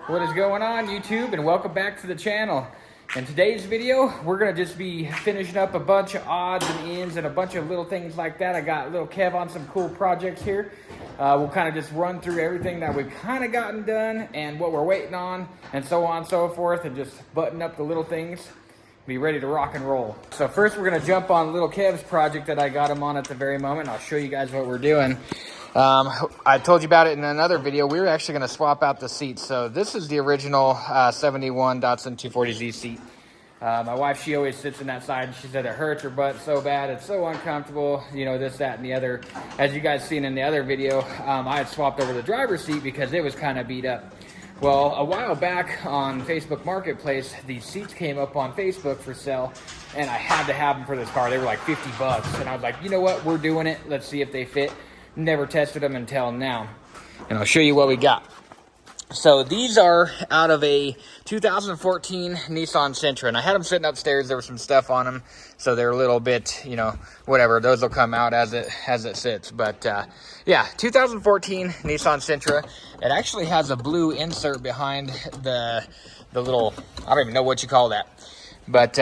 What is going on, YouTube, and welcome back to the channel. In today's video, we're gonna just be finishing up a bunch of odds and ends and a bunch of little things like that. I got little Kev on some cool projects here. We'll kind of just run through everything that we've kind of gotten done and what we're waiting on and so on and so forth, and just button up the little things, be ready to rock and roll. So first, we're gonna jump on little Kev's project that I got him on at the very moment. I'll show you guys what we're doing. I told you about it in another video. We were actually going to swap out the seats. So this is the original 71 Datsun 240Z seat. My wife, she always sits in that side. She said it hurts her butt so bad. It's so uncomfortable, you know, this, that, and the other. As you guys seen in the other video, I had swapped over the driver's seat because it was kind of beat up. Well, a while back on Facebook Marketplace, these seats came up on Facebook for sale, and I had to have them for this car. They were like 50 bucks. And I was like, you know what? We're doing it. Let's see if they fit. Never tested them until now, and I'll show you what we got. So these are out of a 2014 Nissan Sentra, and I had them sitting upstairs. There was some stuff on them, so they're a little bit, you know, whatever. Those will come out as it sits. But yeah, 2014 Nissan Sentra. It actually has a blue insert behind the little, I don't even know what you call that, but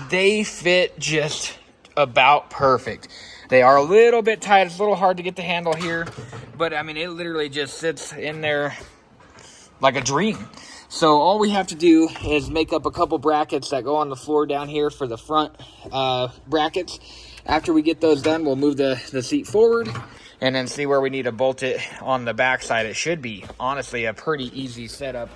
they fit just about perfect. They are a little bit tight. It's a little hard to get the handle here, but I mean, it literally just sits in there like a dream. So all we have to do is make up a couple brackets that go on the floor down here for the front brackets. After we get those done, we'll move the seat forward and then see where we need to bolt it on the back side. It should be, honestly, a pretty easy setup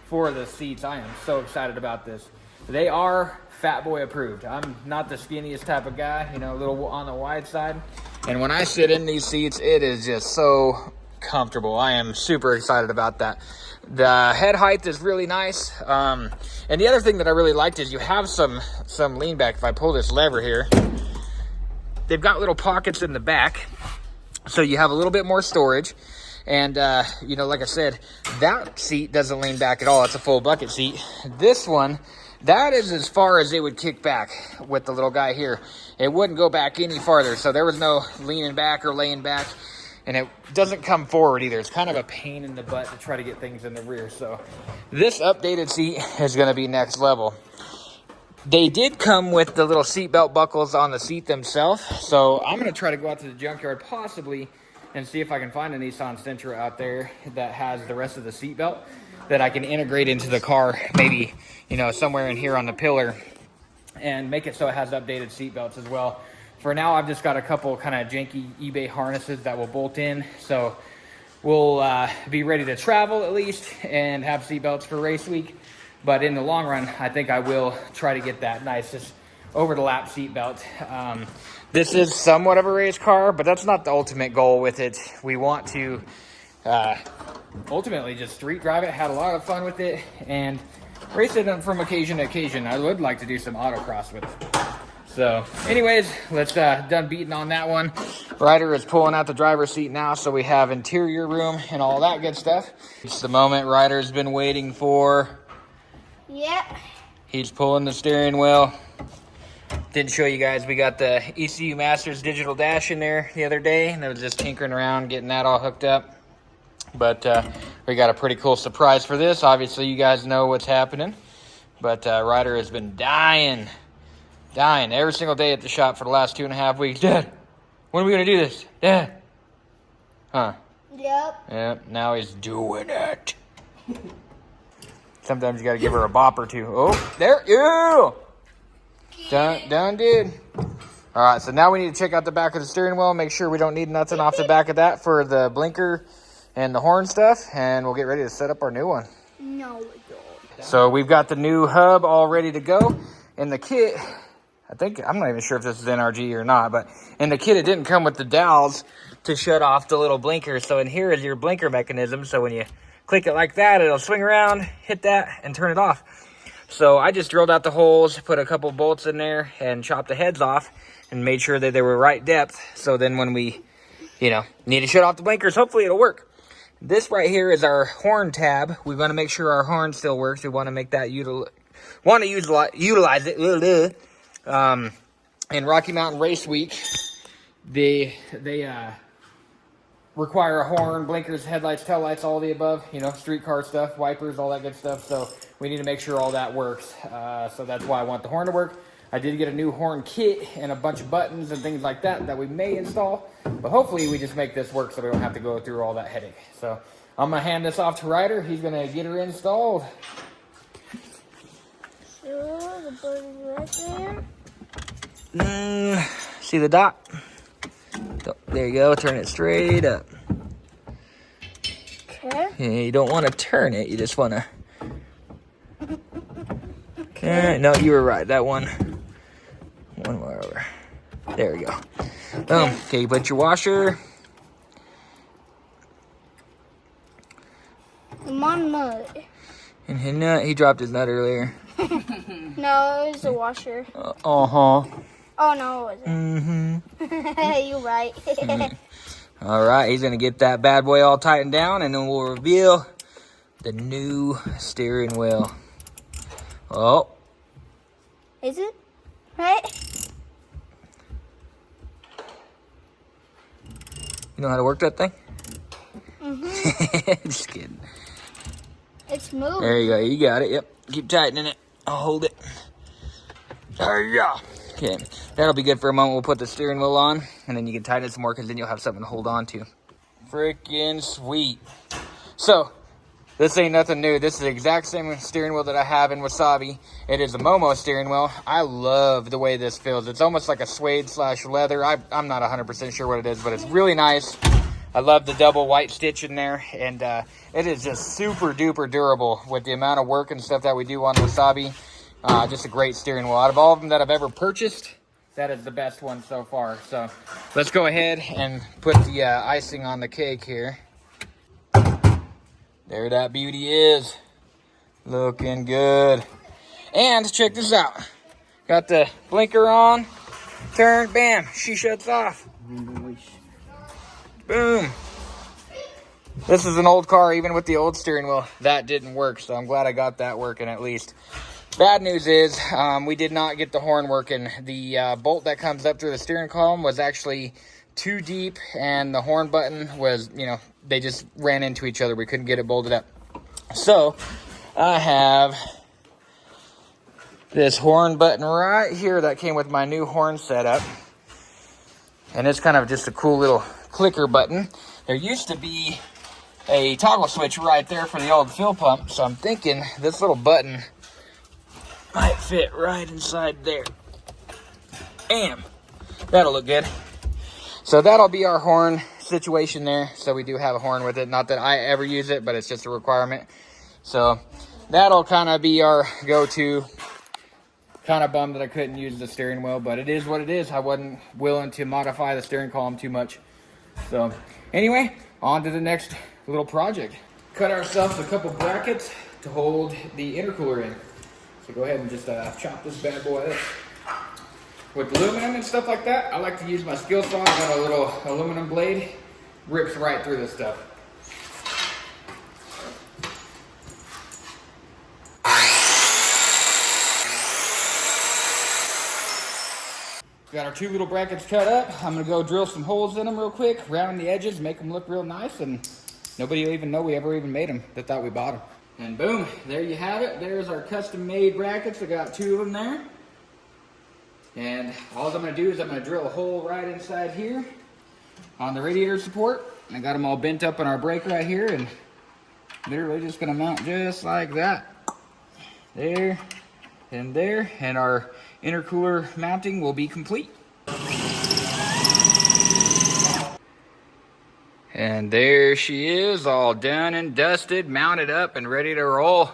for the seats. I am so excited about this. They are fat boy approved. I'm not the skinniest type of guy, you know, a little on the wide side. And when I sit in these seats, it is just so comfortable. I am super excited about that. The head height is really nice. And the other thing that I really liked is you have some lean back. If I pull this lever here, they've got little pockets in the back, so you have a little bit more storage. And, you know, like I said, that seat doesn't lean back at all. It's a full bucket seat. This one, that is as far as it would kick back with the little guy here. It wouldn't go back any farther, so there was no leaning back or laying back, and it doesn't come forward either. It's kind of a pain in the butt to try to get things in the rear. So this updated seat is going to be next level. They did come with the little seatbelt buckles on the seat themselves, so I'm going to try to go out to the junkyard possibly and see if I can find a Nissan Sentra out there that has the rest of the seatbelt that I can integrate into the car, maybe, you know, somewhere in here on the pillar, and make it so it has updated seat belts as well. For now, I've just got a couple kind of janky eBay harnesses that will bolt in, so we'll be ready to travel at least and have seat belts for race week. But in the long run, I think I will try to get that nice, just over the lap seat belt. This is somewhat of a race car, but that's not the ultimate goal with it. We want to ultimately just street drive it. Had a lot of fun with it and race it from occasion to occasion. I would like to do some autocross with it. So anyways, let's done beating on that one. Ryder is pulling out the driver's seat now, so we have interior room and all that good stuff. It's the moment Ryder's been waiting for. Yep. He's pulling the steering wheel. Didn't show you guys, we got the ECU Masters digital dash in there the other day, and I was just tinkering around getting that all hooked up. But we got a pretty cool surprise for this. Obviously, you guys know what's happening. But Ryder has been dying every single day at the shop for the last 2.5 weeks. Dad, when are we going to do this? Dad. Huh? Yep. Yep, now he's doing it. Sometimes you got to give her a bop or two. Oh, there. Ew. Done did. All right, so now we need to check out the back of the steering wheel, make sure we don't need nothing off the back of that for the blinker and the horn stuff, and we'll get ready to set up our new one. No, we don't. So we've got the new hub all ready to go. In the kit, I'm not even sure if this is NRG or not, but in the kit it didn't come with the dowels to shut off the little blinker. So in here is your blinker mechanism. So when you click it like that, it'll swing around, hit that, and turn it off. So I just drilled out the holes, put a couple bolts in there, and chopped the heads off, and made sure that they were right depth. So then when we, you know, need to shut off the blinkers, hopefully it'll work. This right here is our horn tab. We want to make sure our horn still works. We want to make that utilize it. In Rocky Mountain Race Week, they require a horn, blinkers, headlights, taillights, all the above, you know, street car stuff, wipers, all that good stuff. So we need to make sure all that works. So that's why I want the horn to work. I did get a new horn kit and a bunch of buttons and things like that we may install. But hopefully we just make this work so we don't have to go through all that headache. So I'm going to hand this off to Ryder. He's going to get her installed. Sure, the button's right there. See the dot? There you go. Turn it straight up. Okay. Yeah, you don't want to turn it. You just want to. Okay. No, you were right. That one. One more over. There we go. Boom. Okay, you put your washer. I'm on nut. And his nut. He dropped his nut earlier. No, it was the washer. Uh-huh. Oh, no, it wasn't. Mm-hmm. You're right. All right, he's going to get that bad boy all tightened down, and then we'll reveal the new steering wheel. Oh. Is it? Right? You know how to work that thing? Mm-hmm. Just kidding. It's moving. There you go. You got it. Yep. Keep tightening it. I'll hold it. There you go. Okay. That'll be good for a moment. We'll put the steering wheel on, and then you can tighten it some more because then you'll have something to hold on to. Freaking sweet. So, this ain't nothing new. This is the exact same steering wheel that I have in Wasabi. It is a Momo steering wheel. I love the way this feels. It's almost like a suede / leather. I'm not 100% sure what it is, but it's really nice. I love the double white stitch in there, and it is just super duper durable with the amount of work and stuff that we do on Wasabi. Just a great steering wheel. Out of all of them that I've ever purchased, that is the best one so far. So let's go ahead and put the icing on the cake here. There that beauty is. Looking good. And check this out. Got the blinker on. Turn, bam, she shuts off. Boom. This is an old car, even with the old steering wheel. That didn't work, so I'm glad I got that working at least. Bad news is we did not get the horn working. The bolt that comes up through the steering column was actually too deep, and the horn button was, you know, they just ran into each other. We couldn't get it bolted up. So I have this horn button right here that came with my new horn setup. And it's kind of just a cool little clicker button. There used to be a toggle switch right there for the old fuel pump, so I'm thinking this little button might fit right inside there. Bam! That'll look good. So that'll be our horn situation there. So we do have a horn with it. Not that I ever use it, but it's just a requirement. So that'll kind of be our go-to. Kind of bummed that I couldn't use the steering wheel, but it is what it is. I wasn't willing to modify the steering column too much. So anyway, on to the next little project. Cut ourselves a couple brackets to hold the intercooler in. So go ahead and just chop this bad boy up. With aluminum and stuff like that, I like to use my skill saw. I got a little aluminum blade. Rips right through this stuff. Got our two little brackets cut up. I'm gonna go drill some holes in them real quick, round the edges, make them look real nice, and nobody will even know we ever even made them. They thought we bought them. And boom, there you have it. There's our custom made brackets. I got two of them there. And all I'm gonna do is I'm gonna drill a hole right inside here on the radiator support. I got them all bent up in our brake right here, and literally just gonna mount just like that. There and there, and our intercooler mounting will be complete. And there she is, all done and dusted, mounted up and ready to roll.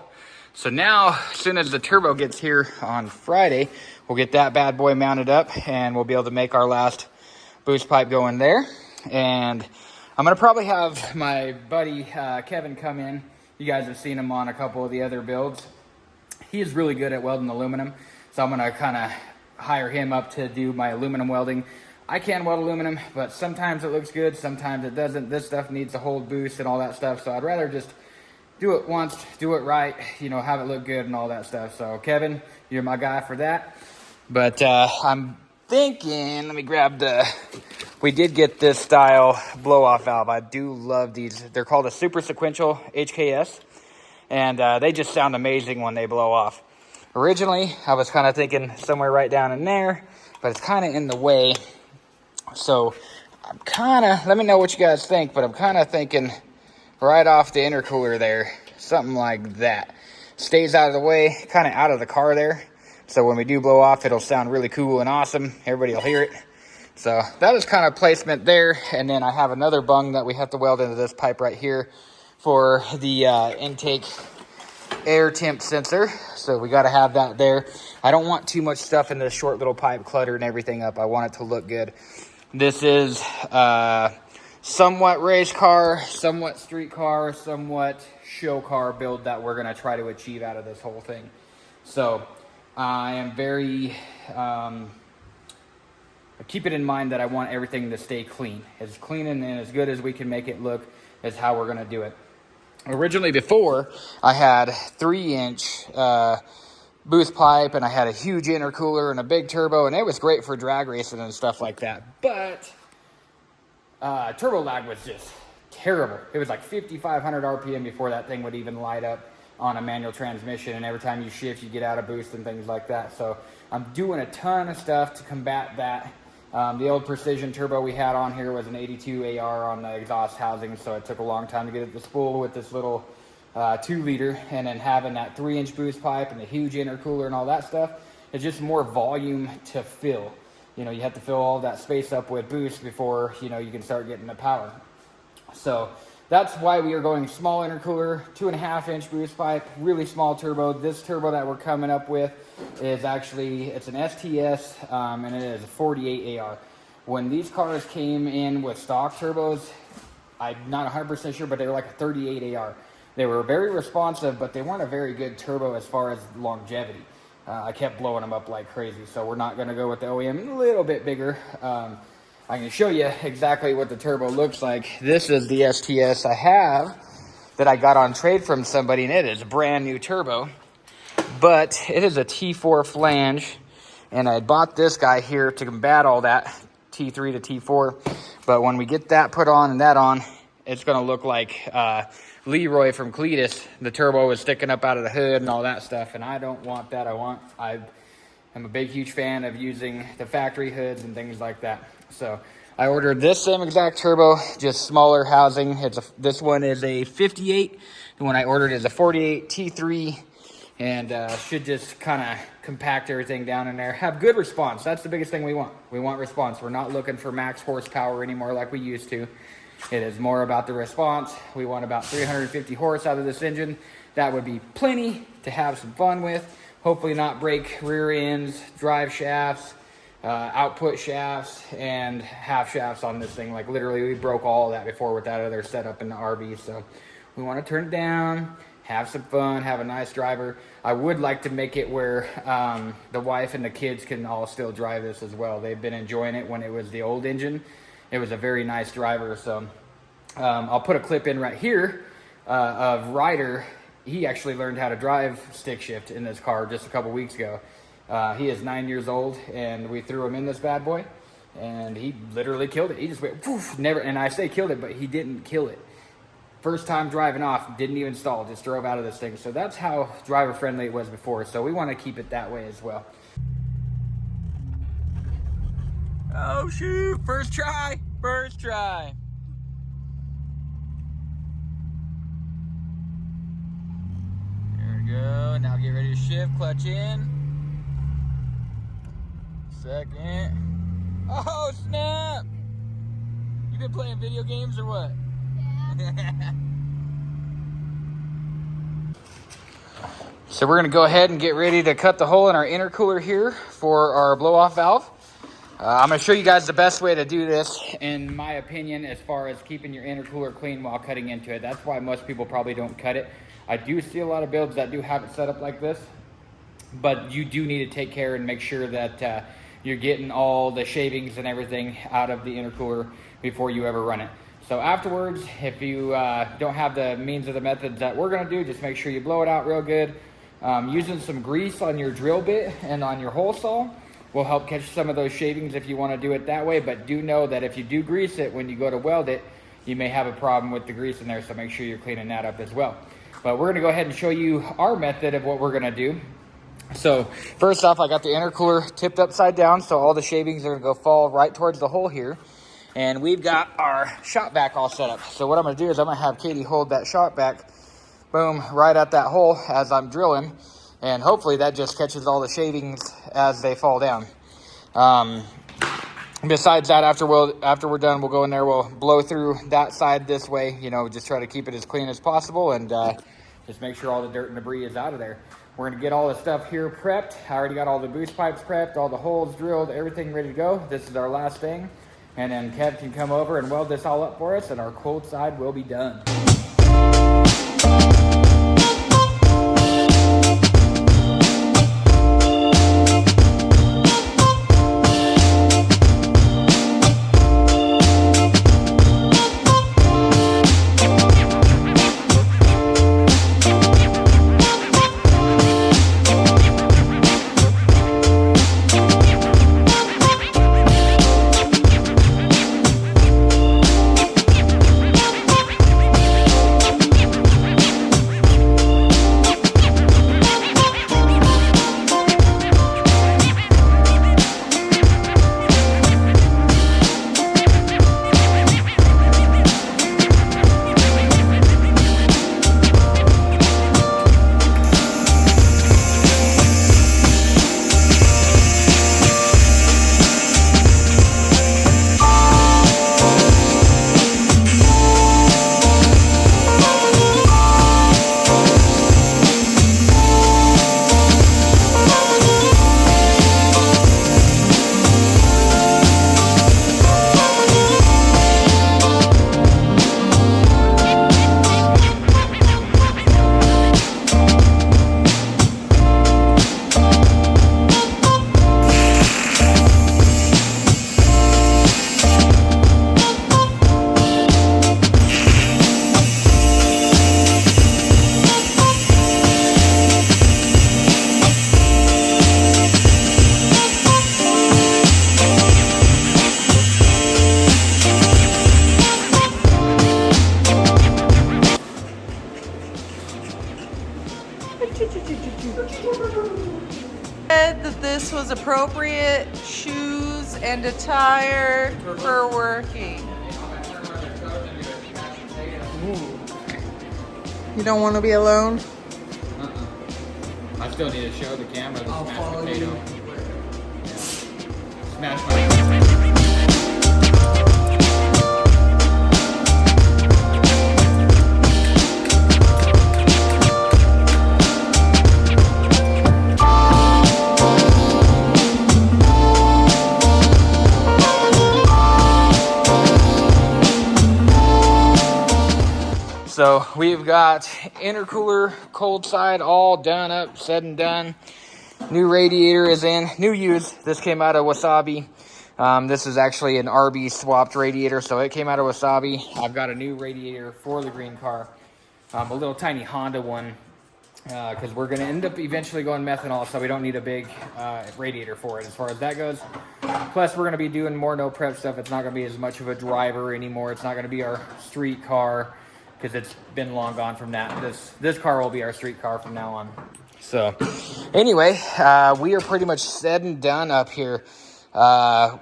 So now, as soon as the turbo gets here on Friday, we'll get that bad boy mounted up, and we'll be able to make our last boost pipe go in there. And I'm gonna probably have my buddy Kevin come in. You guys have seen him on a couple of the other builds. He is really good at welding aluminum, so I'm gonna kind of hire him up to do my aluminum welding. I can weld aluminum, but sometimes it looks good, sometimes it doesn't. This stuff needs to hold boost and all that stuff, so I'd rather just do it once, do it right, you know, have it look good and all that stuff. So Kevin, you're my guy for that. But I'm thinking, let me grab the we did get this style blow-off valve. I do love these. They're called a super sequential HKS, and they just sound amazing when they blow off. Originally, I was kind of thinking somewhere right down in there, but it's kind of in the way. So I'm kind of, let me know what you guys think, but I'm kind of thinking right off the intercooler there, something like that. Stays out of the way, kind of out of the car there. So when we do blow off, it'll sound really cool and awesome. Everybody will hear it. So that is kind of placement there. And then I have another bung that we have to weld into this pipe right here for the intake air temp sensor. So we got to have that there. I don't want too much stuff in this short little pipe cluttering everything up. I want it to look good. This is somewhat race car, somewhat street car, somewhat show car build that we're going to try to achieve out of this whole thing. So I am very, keep it in mind that I want everything to stay clean. As clean and as good as we can make it look is how we're going to do it. Originally before, I had 3-inch boost pipe, and I had a huge intercooler and a big turbo, and it was great for drag racing and stuff like that. But turbo lag was just terrible. It was like 5,500 RPM before that thing would even light up on a manual transmission, and every time you shift, you get out of boost and things like that. So I'm doing a ton of stuff to combat that. The old precision turbo we had on here was an 82 AR on the exhaust housing, so it took a long time to get it to spool with this little 2-liter, and then having that 3-inch boost pipe and the huge intercooler and all that stuff, it's just more volume to fill. You know, you have to fill all that space up with boost before, you know, you can start getting the power. So that's why we are going small intercooler, 2.5-inch boost pipe, really small turbo. This turbo that we're coming up with is actually, it's an STS, and it is a 48 AR. When these cars came in with stock turbos, I'm not 100% sure, but they were like a 38 AR. They were very responsive, but they weren't a very good turbo as far as longevity. I kept blowing them up like crazy, so we're not going to go with the OEM, a little bit bigger. I can show you exactly what the turbo looks like. This is the STS I have that I got on trade from somebody, and it is a brand new turbo. But it is a T4 flange, and I bought this guy here to combat all that, T3 to T4. But when we get that put on and that on, it's going to look like Leroy from Cletus. The turbo is sticking up out of the hood and all that stuff, and I don't want that. I'm a big, huge fan of using the factory hoods and things like that. So I ordered this same exact turbo, just smaller housing. This one is a 58. The one I ordered is a 48 T3, and should just kind of compact everything down in there. Have good response. That's the biggest thing we want. We want response. We're not looking for max horsepower anymore like we used to. It is more about the response. We want about 350 horse out of this engine. That would be plenty to have some fun with. Hopefully not break rear ends, drive shafts, output shafts, and half shafts on this thing. Like literally we broke all of that before with that other setup in the RV. So we want to turn it down, have some fun, have a nice driver. I would like to make it where the wife and the kids can all still drive this as well. They've been enjoying it when it was the old engine. It was a very nice driver. So I'll put a clip in right here of Ryder. He actually learned how to drive stick shift in this car just a couple weeks ago. He is 9 years old, and we threw him in this bad boy, and he literally killed it. He just went, poof, never, and I say killed it, but he didn't kill it. First time driving off, didn't even stall, just drove out of this thing. So that's how driver friendly it was before. So we want to keep it that way as well. Oh shoot, first try. There we go, now get ready to shift, clutch in. Second. Oh snap! You been playing video games or what? Yeah. So we're gonna go ahead and get ready to cut the hole in our intercooler here for our blow-off valve. I'm gonna show you guys the best way to do this, in my opinion, as far as keeping your intercooler clean while cutting into it. That's why most people probably don't cut it. I do see a lot of builds that do have it set up like this, but you do need to take care and make sure that you're getting all the shavings and everything out of the intercooler before you ever run it. So afterwards, if you don't have the means or the methods that we're gonna do, just make sure you blow it out real good. Using some grease on your drill bit and on your hole saw will help catch some of those shavings if you want to do it that way. But do know that if you do grease it when you go to weld it, you may have a problem with the grease in there, so make sure you're cleaning that up as well. But we're gonna go ahead and show you our method of what we're gonna do. So first off, I got the intercooler tipped upside down, so all the shavings are gonna fall right towards the hole here. And we've got our shop vac all set up. So what I'm gonna do is I'm gonna have Katie hold that shop vac, boom, right at that hole as I'm drilling. And hopefully that just catches all the shavings as they fall down. Besides that, after we're done, we'll go in there, we'll blow through that side this way, you know, just try to keep it as clean as possible, and just make sure all the dirt and debris is out of there. We're gonna get all the stuff here prepped. I already got all the boost pipes prepped, all the holes drilled, everything ready to go. This is our last thing. And then Kev can come over and weld this all up for us, and our cold side will be done. Said that this was appropriate shoes and attire for working. You don't want to be alone? I still need to show the camera the smashed potato. Yeah. Smash my... So we've got intercooler, cold side, all done up, said and done. New radiator is in, new used. This came out of Wasabi. This is actually an RB swapped radiator, so it came out of Wasabi. I've got a new radiator for the green car, a little tiny Honda one, because we're gonna end up eventually going methanol, so we don't need a big radiator for it as far as that goes. Plus, we're gonna be doing more no prep stuff. It's not gonna be as much of a driver anymore. It's not gonna be our street car, because it's been long gone from that. This car will be our street car from now on. So anyway, we are pretty much said and done up here.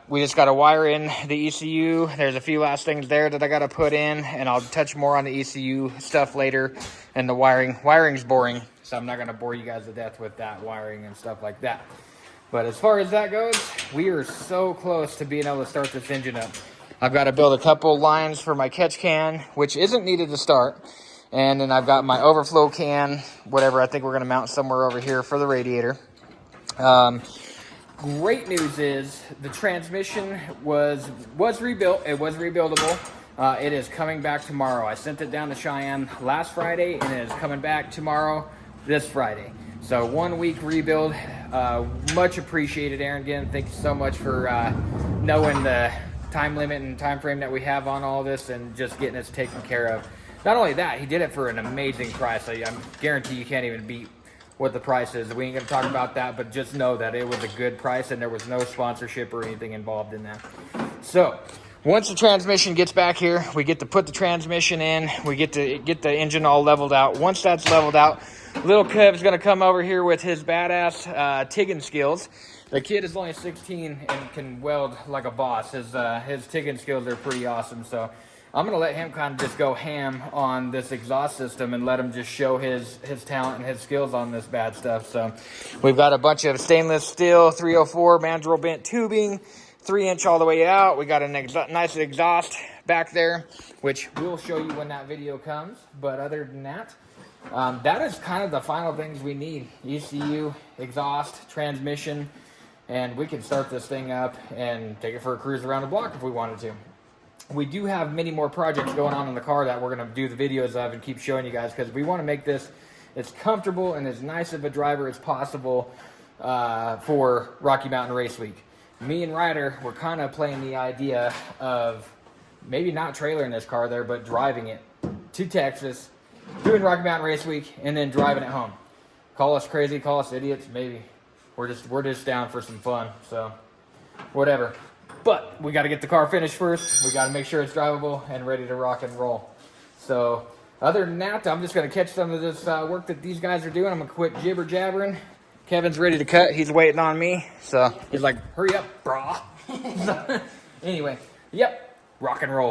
We just got to wire in the ECU. There's a few last things there that I got to put in, and I'll touch more on the ECU stuff later. And the wiring's boring, so I'm not going to bore you guys to death with that wiring and stuff like that. But as far as that goes, we are so close to being able to start this engine up. I've got to build a couple lines for my catch can, which isn't needed to start. And then I've got my overflow can, whatever. I think we're going to mount somewhere over here for the radiator. Great news is the transmission was rebuilt. It was rebuildable. It is coming back tomorrow. I sent it down to Cheyenne last Friday, and it is coming back tomorrow, this Friday. So 1 week rebuild. Much appreciated, Aaron. Again, thank you so much for knowing the time limit and time frame that we have on all this and just getting us taken care of. Not only that, he did it for an amazing price. I guarantee you can't even beat what the price is. We ain't gonna talk about that, but just know that it was a good price and there was no sponsorship or anything involved in that. So once the transmission gets back here, we get to put the transmission in. We get to get the engine all leveled out. Once that's leveled out, little Kev's gonna come over here with his badass TIGging skills. The kid is only 16 and can weld like a boss. His TIGging skills are pretty awesome. So I'm gonna let him kind of just go ham on this exhaust system and let him just show his talent and his skills on this bad stuff. So we've got a bunch of stainless steel 304 mandrel bent tubing, 3-inch all the way out. We got a nice exhaust back there, which we'll show you when that video comes. But other than that, that is kind of the final things we need. ECU, exhaust, transmission, and we can start this thing up and take it for a cruise around the block if we wanted to. We do have many more projects going on in the car that we're going to do the videos of and keep showing you guys, because we want to make this as comfortable and as nice of a driver as possible for Rocky Mountain Race Week. Me and Ryder were kind of playing the idea of maybe not trailering this car there, but driving it to Texas, doing Rocky Mountain Race Week, and then driving it home. Call us crazy, call us idiots, maybe. We're just down for some fun, so whatever. But we got to get the car finished first. We got to make sure it's drivable and ready to rock and roll. So other than that, I'm just going to catch some of this work that these guys are doing. I'm going to quit jibber jabbering. Kevin's ready to cut. He's waiting on me. So he's like, hurry up, brah. So, anyway, yep, rock and roll.